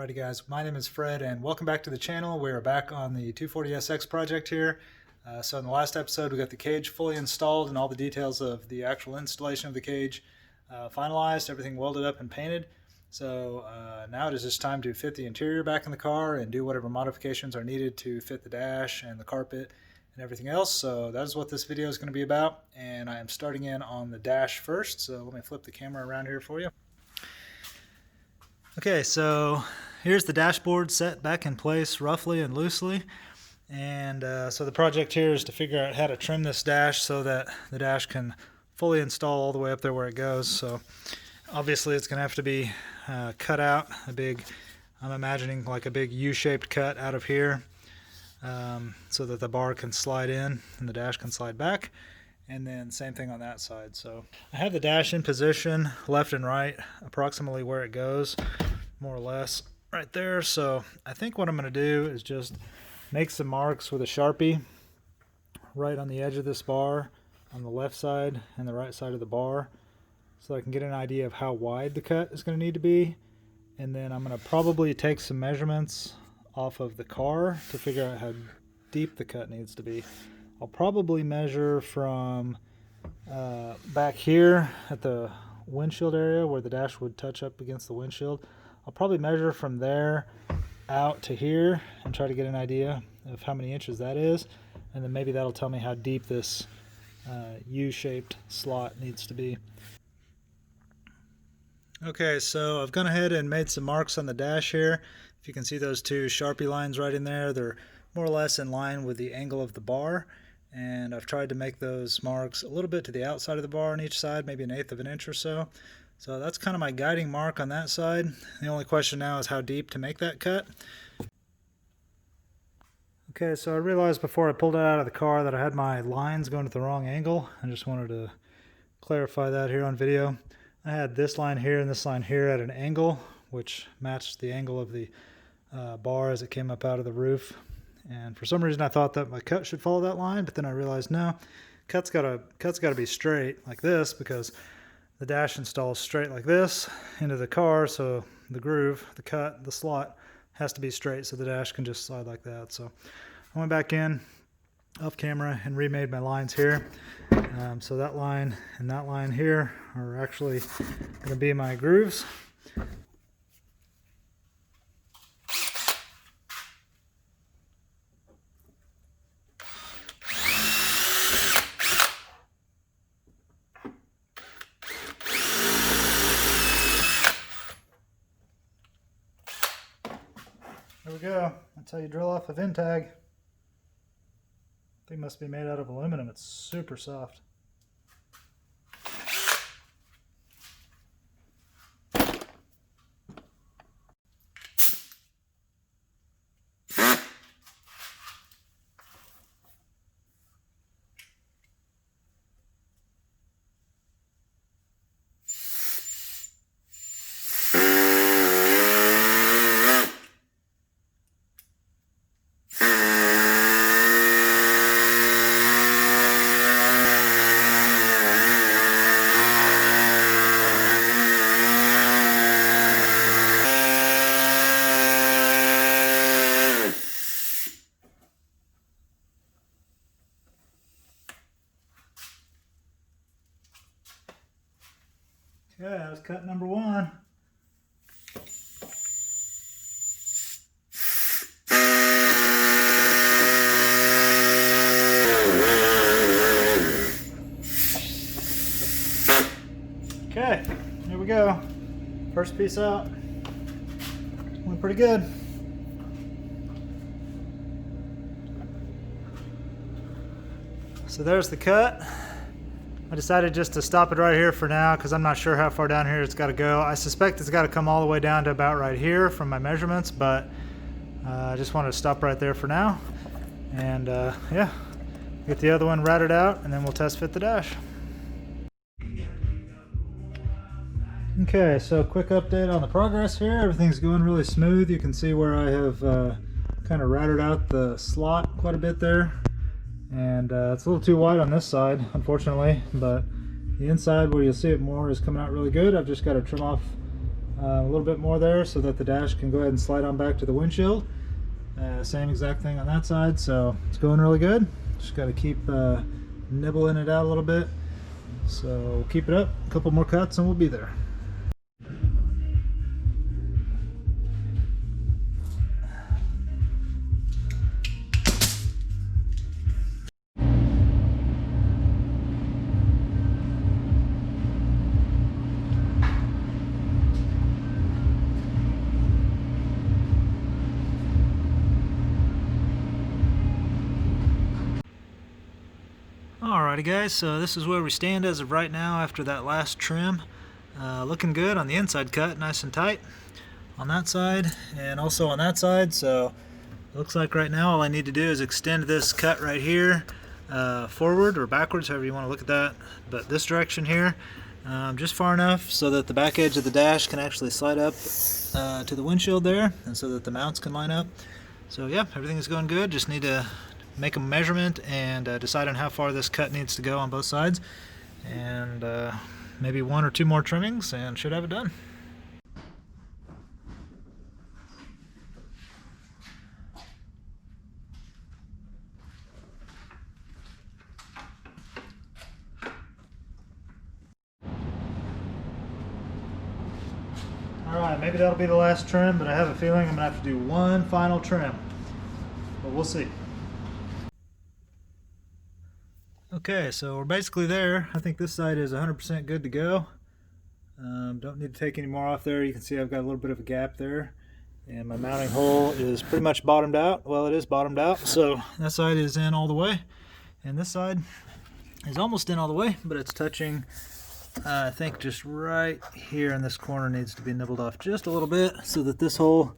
Alrighty guys, my name is Fred and welcome back to the channel. We're back on the 240SX project here. So in the last episode we got the cage fully installed and all the details of the actual installation of the cage finalized, everything welded up and painted. So now it is just time to fit the interior back in the car and do whatever modifications are needed to fit the dash and the carpet and everything else. So that is what this video is going to be about, and I am starting in on the dash first. So let me flip the camera around here for you. Okay, so here's the dashboard set back in place roughly and loosely, and so the project here is to figure out how to trim this dash so that the dash can fully install all the way up there where it goes. So obviously it's going to have to be cut out a big, I'm imagining like a big U-shaped cut out of here, so that the bar can slide in and the dash can slide back. And then same thing on that side. So I have the dash in position left and right approximately where it goes, more or less right there. So I think what I'm going to do is just make some marks with a Sharpie right on the edge of this bar on the left side and the right side of the bar, so I can get an idea of how wide the cut is going to need to be. And then I'm going to probably take some measurements off of the car to figure out how deep the cut needs to be. I'll probably measure from back here at the windshield area where the dash would touch up against the windshield. I'll probably measure from there out to here and try to get an idea of how many inches that is, and then maybe that'll tell me how deep this U-shaped slot needs to be. Okay, so I've gone ahead and made some marks on the dash here. If you can see those two Sharpie lines right in there, they're more or less in line with the angle of the bar. And I've tried to make those marks a little bit to the outside of the bar on each side, maybe 1/8 of an inch or so. So that's kind of my guiding mark on that side. The only question now is how deep to make that cut. Okay, so I realized before I pulled it out of the car that I had my lines going at the wrong angle. I just wanted to clarify that here on video. I had this line here and this line here at an angle, which matched the angle of the bar as it came up out of the roof. And for some reason I thought that my cut should follow that line, but then I realized no, cut's gotta be straight like this, because the dash installs straight like this into the car, so the groove, the cut, the slot has to be straight so the dash can just slide like that. So I went back in off camera and remade my lines here. So that line and that line here are actually going to be my grooves. There we go. That's how you drill off a VIN tag. Thing must be made out of aluminum. It's super soft. Okay, that was cut number one. Okay, here we go. First piece out. Went pretty good. So there's the cut. I decided just to stop it right here for now because I'm not sure how far down here it's got to go. I suspect it's got to come all the way down to about right here from my measurements, but I just wanted to stop right there for now. And yeah, get the other one routed out and then we'll test fit the dash. Okay, so quick update on the progress here. Everything's going really smooth. You can see where I have kind of routed out the slot quite a bit there. And it's a little too wide on this side, unfortunately, but the inside where you'll see it more is coming out really good. I've just got to trim off a little bit more there so that the dash can go ahead and slide on back to the windshield. Same exact thing on that side, so it's going really good. Just got to keep nibbling it out a little bit. So we'll keep it up, a couple more cuts and we'll be there. Alrighty guys, so this is where we stand as of right now after that last trim. Looking good on the inside cut, nice and tight on that side and also on that side. So it looks like right now all I need to do is extend this cut right here forward or backwards, however you want to look at that, but this direction here, just far enough so that the back edge of the dash can actually slide up to the windshield there, and so that the mounts can line up. So yeah, everything is going good. Just need to make a measurement and decide on how far this cut needs to go on both sides, and maybe 1 or 2 more trimmings and should have it done. Alright, maybe that'll be the last trim, but I have a feeling I'm going to have to do one final trim, but we'll see. Okay, so we're basically there. I think this side is 100% good to go. Don't need to take any more off there. You can see I've got a little bit of a gap there, and my mounting hole is pretty much bottomed out. Well, it is bottomed out, so that side is in all the way, and this side is almost in all the way, but it's touching, I think just right here in this corner needs to be nibbled off just a little bit so that this hole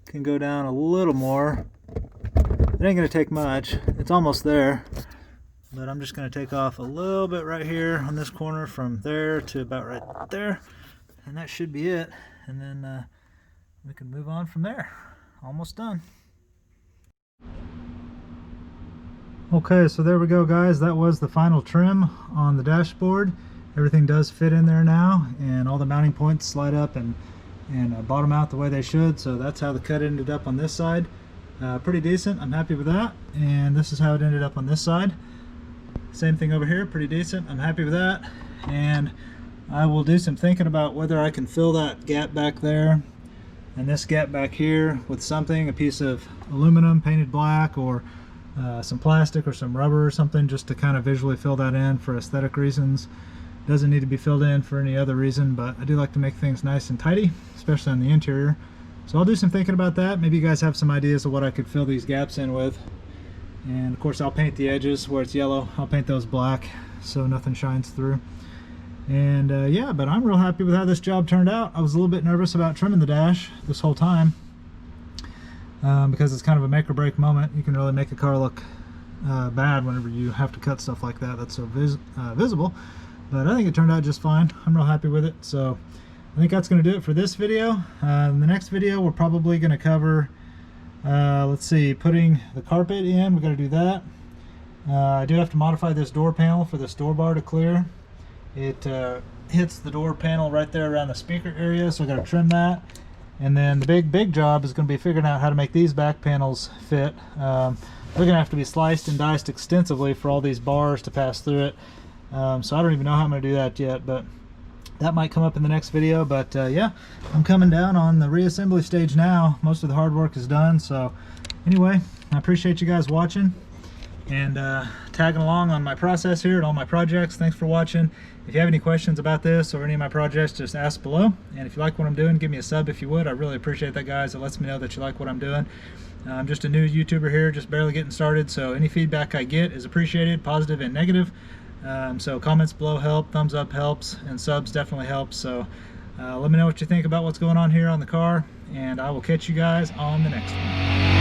can go down a little more. It ain't gonna take much. It's almost there. But I'm just going to take off a little bit right here on this corner from there to about right there, and that should be it, and then we can move on from there. Almost done. Okay, so there we go guys, that was the final trim on the dashboard. Everything does fit in there now, and all the mounting points slide up and bottom out the way they should, so that's how the cut ended up on this side. Pretty decent, I'm happy with that, and this is how it ended up on this side. Same thing over here, pretty decent. I'm happy with that, and I will do some thinking about whether I can fill that gap back there and this gap back here with something, a piece of aluminum painted black, or some plastic or some rubber or something, just to kind of visually fill that in for aesthetic reasons. Doesn't need to be filled in for any other reason, but I do like to make things nice and tidy, especially on the interior. So I'll do some thinking about that. Maybe you guys have some ideas of what I could fill these gaps in with. And of course I'll paint the edges where it's yellow. I'll paint those black so nothing shines through. And yeah, but I'm real happy with how this job turned out. I was a little bit nervous about trimming the dash this whole time because it's kind of a make or break moment. You can really make a car look bad whenever you have to cut stuff like that that's so visible. But I think it turned out just fine. I'm real happy with it. So I think that's going to do it for this video. In the next video we're probably going to cover let's see, putting the carpet in. We got to do that. I do have to modify this door panel for this door bar to clear. It hits the door panel right there around the speaker area, so I got to trim that. And then the big job is going to be figuring out how to make these back panels fit. They're going to have to be sliced and diced extensively for all these bars to pass through it. So I don't even know how I'm going to do that yet, but that might come up in the next video. But yeah, I'm coming down on the reassembly stage now. Most of the hard work is done. So anyway, I appreciate you guys watching and tagging along on my process here and all my projects. Thanks for watching. If you have any questions about this or any of my projects, just ask below. And if you like what I'm doing, give me a sub if you would. I really appreciate that, guys. It lets me know that you like what I'm doing. I'm just a new YouTuber here, just barely getting started, so any feedback I get is appreciated, positive and negative. So comments below help, thumbs up helps, and subs definitely help. So let me know what you think about what's going on here on the car, and I will catch you guys on the next one.